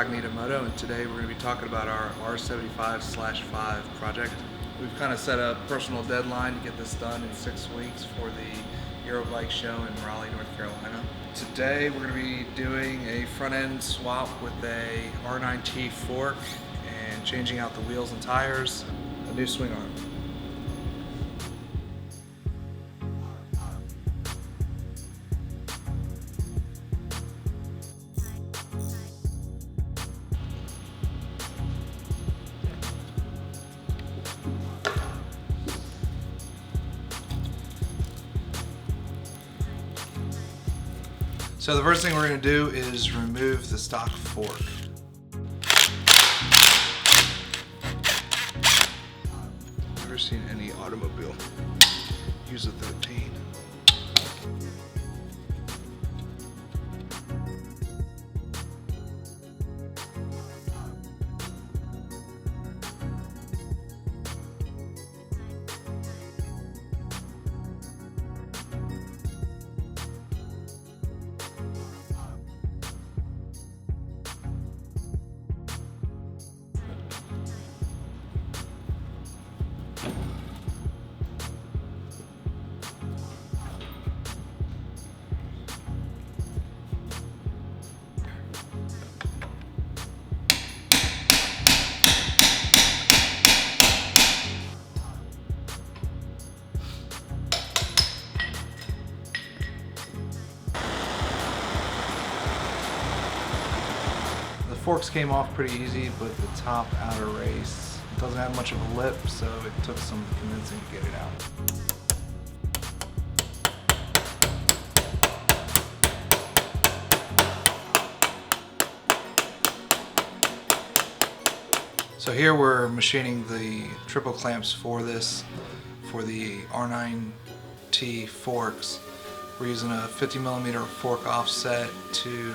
Cognito Moto, and today we're going to be talking about our R75/5 project. We've kind of set a personal deadline to get this done in 6 weeks for the Eurobike show in Raleigh, North Carolina. Today we're going to be doing a front end swap with a R9T fork and changing out the wheels and tires, a new swing arm. So the first thing we're going to do is remove the stock fork. Never seen any automobile use a 13. The forks came off pretty easy, but the top outer race doesn't have much of a lip, so it took some convincing to get it out. So here we're machining the triple clamps for this, for the R9T forks. We're using a 50mm fork offset to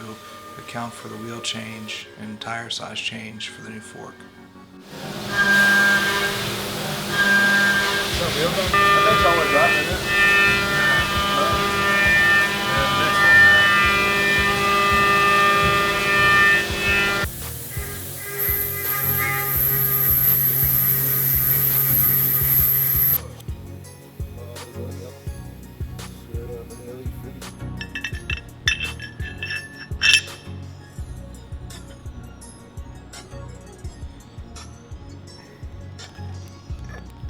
account for the wheel change and tire size change for the new fork.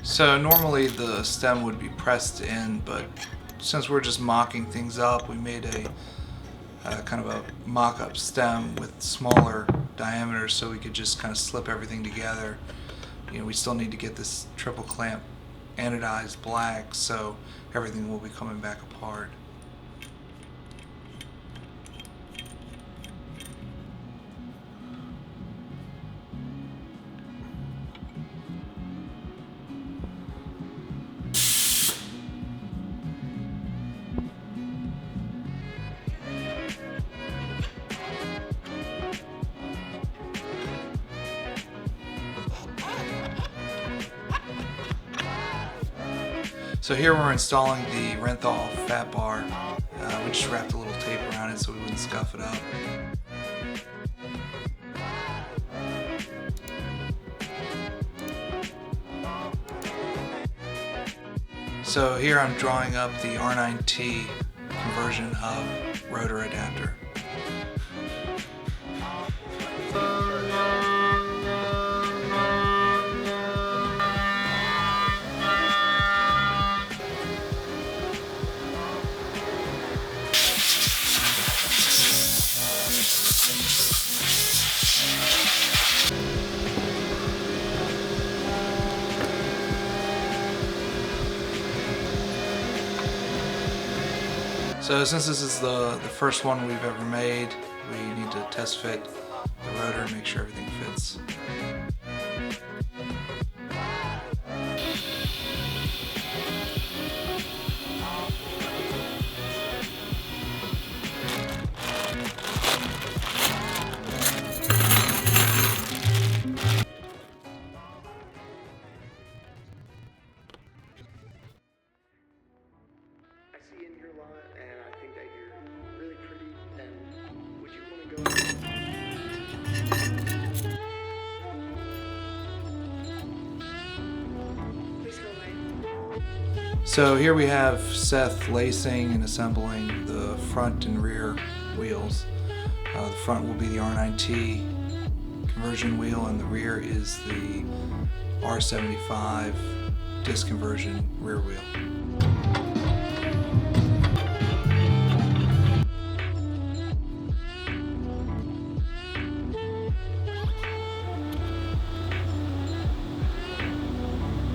So normally the stem would be pressed in, but since we're just mocking things up, we made a kind of a mock-up stem with smaller diameters so we could just kind of slip everything together. You know, we still need to get this triple clamp anodized black, so everything will be coming back apart. So here we're installing the RnineT fat bar. We just wrapped a little tape around it so we wouldn't scuff it up. So here I'm drawing up the R9T conversion hub rotor adapter. So since this is the first one we've ever made, we need to test fit the rotor and make sure everything fits. And I think that you're really pretty, and would you want to go So here we have Seth lacing and assembling the front and rear wheels. The front will be the R9T conversion wheel, and the rear is the R75 disc conversion rear wheel.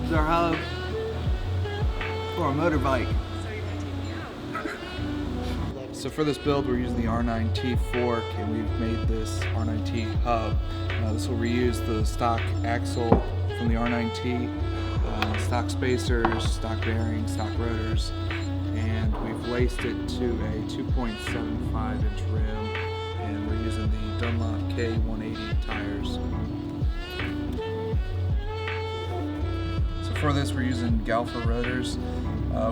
This is our hub for a motorbike. So for this build, we're using the R9T fork, and we've made this R9T hub. This will reuse the stock axle from the R9T, stock spacers, stock bearings, stock rotors, and we've laced it to a 2.75-inch rim, and we're using the Dunlop K180 tires. So for this, we're using Caliper rotors.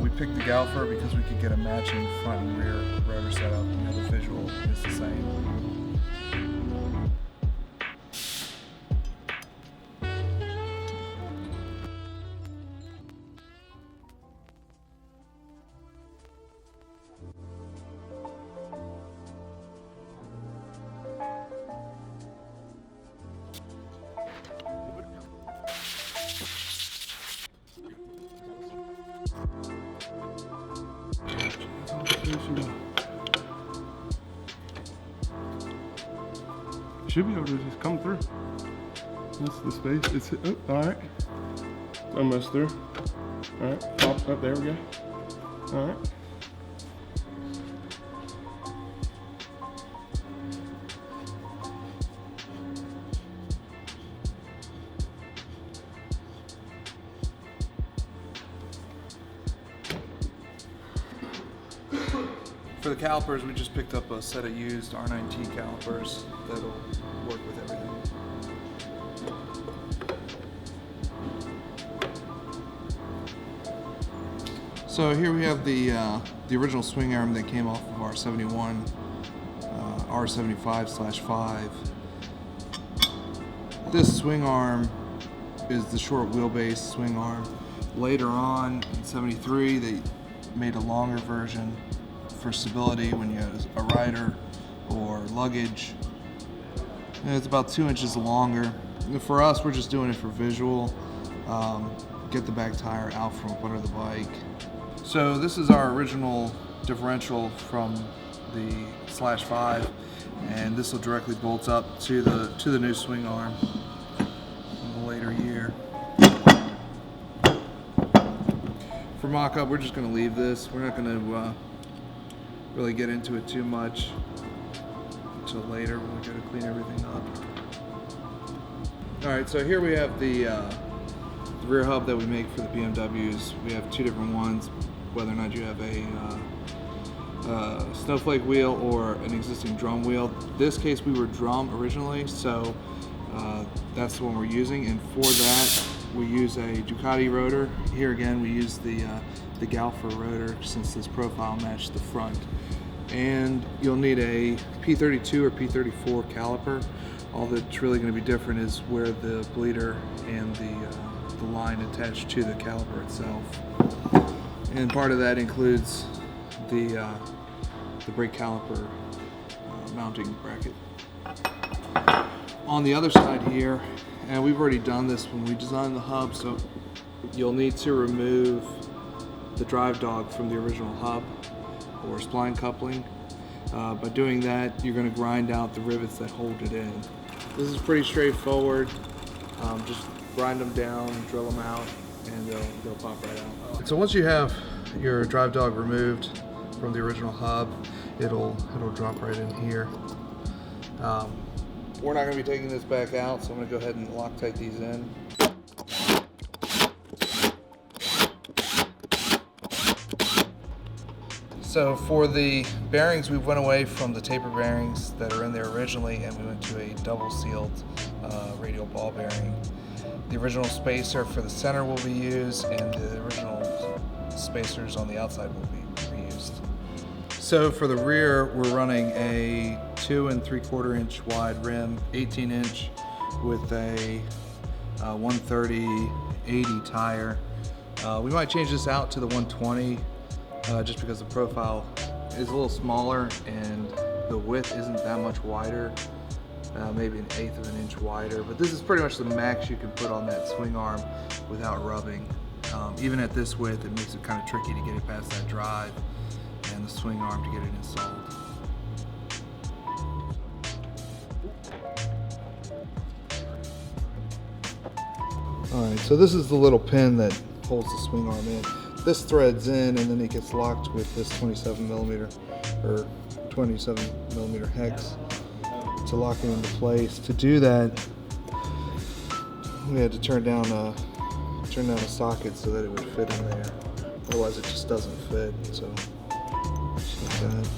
We picked the Caliper because we could get a matching front and rear rotor setup. You know, the visual is the same. Should be able to just come through. That's the space. It's all right. Almost through. All right. Pop up. There we go. All right. For the calipers, we just picked up a set of used R9T calipers that'll work with everything. So here we have the original swing arm that came off of our 71 R75/5. This swing arm is the short wheelbase swing arm. Later on in 73, they made a longer version for stability when you have a rider or luggage. And it's about 2 inches longer. For us, we're just doing it for visual. Get the back tire out from under the bike. So this is our original differential from the /5, and this will directly bolt up to the new swing arm in the later year. For mock-up, we're just going to leave this. We're not going to really get into it too much until later when we go to clean everything up. Alright, so here we have the rear hub that we make for the BMWs. We have two different ones, whether or not you have a snowflake wheel or an existing drum wheel. In this case we were drum originally, so that's the one we're using, and for that we use a Ducati rotor. Here again we use the Caliper rotor since this profile matched the front. And you'll need a P32 or P34 caliper. All that's really going to be different is where the bleeder and the line attached to the caliper itself. And part of that includes the brake caliper mounting bracket. On the other side here, and we've already done this when we designed the hub, so you'll need to remove the drive dog from the original hub or spline coupling. By doing that, you're going to grind out the rivets that hold it in. This is pretty straightforward. Just grind them down, drill them out, and they'll pop right out. So once you have your drive dog removed from the original hub, it'll drop right in here. We're not going to be taking this back out, so I'm going to go ahead and Loctite these in. So for the bearings, we went away from the taper bearings that are in there originally, and we went to a double sealed radial ball bearing. The original spacer for the center will be used, and the original spacers on the outside will be reused. So for the rear, we're running a 2 3/4 inch wide rim, 18 inch with a 130/80 tire. We might change this out to the 120 just because the profile is a little smaller and the width isn't that much wider. Maybe 1/8 of an inch wider, but this is pretty much the max you can put on that swing arm without rubbing. Even at this width, it makes it kind of tricky to get it past that drive and the swing arm to get it installed. Alright, so this is the little pin that holds the swing arm in. This threads in and then it gets locked with this 27mm or 27mm hex to lock it into place. To do that, we had to turn down a socket so that it would fit in there. Otherwise it just doesn't fit, so just like that.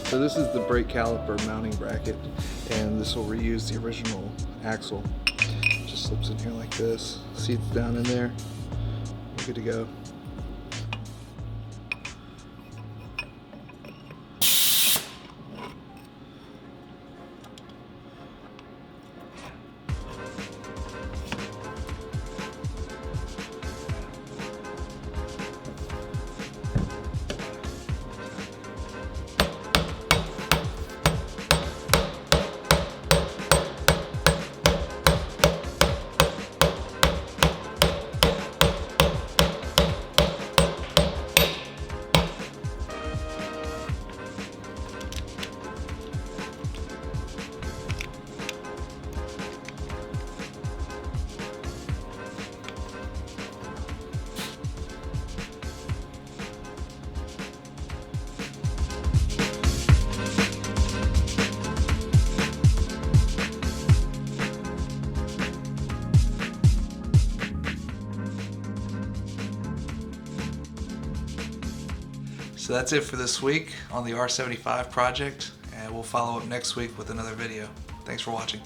So this is the brake caliper mounting bracket, and this will reuse the original axle. Just slips in here like this, seats down in there, we're good to go. So that's it for this week on the R75 project, and we'll follow up next week with another video. Thanks for watching.